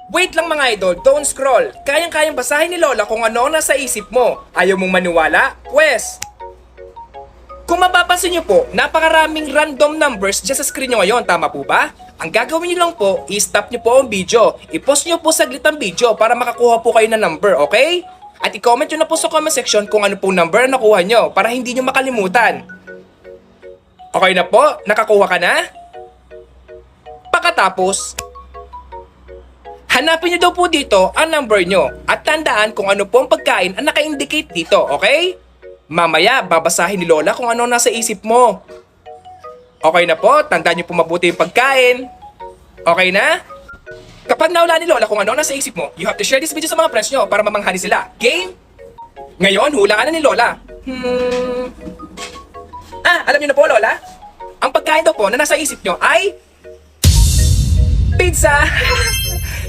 Wait lang mga idol, don't scroll. Kayang-kayang basahin ni Lola kung ano ang nasa isip mo. Ayaw mong maniwala? Pwes! Kung mapapansin nyo po, napakaraming random numbers dyan sa screen nyo ngayon, tama po ba? Ang gagawin nyo lang po, i-stop nyo po ang video. I-pause nyo po saglit ang video para makakuha po kayo ng number, okay? At i-comment nyo na po sa comment section kung ano pong number na nakuha nyo para hindi nyo makalimutan. Okay na po? Nakakuha ka na? Pagkatapos, hanapin nyo daw po dito ang number nyo at tandaan kung ano po ang pagkain ang naka-indicate dito, okay? Mamaya, babasahin ni Lola kung ano nasa isip mo. Okay na po, tandaan nyo po mabuti yung pagkain. Okay na? Kapag naula ni Lola kung ano nasa isip mo, you have to share this video sa mga friends nyo para mamanghani sila. Game? Ngayon, hulaan na ni Lola. Alam nyo na po, Lola? Ang pagkain daw po na nasa isip nyo ay pizza!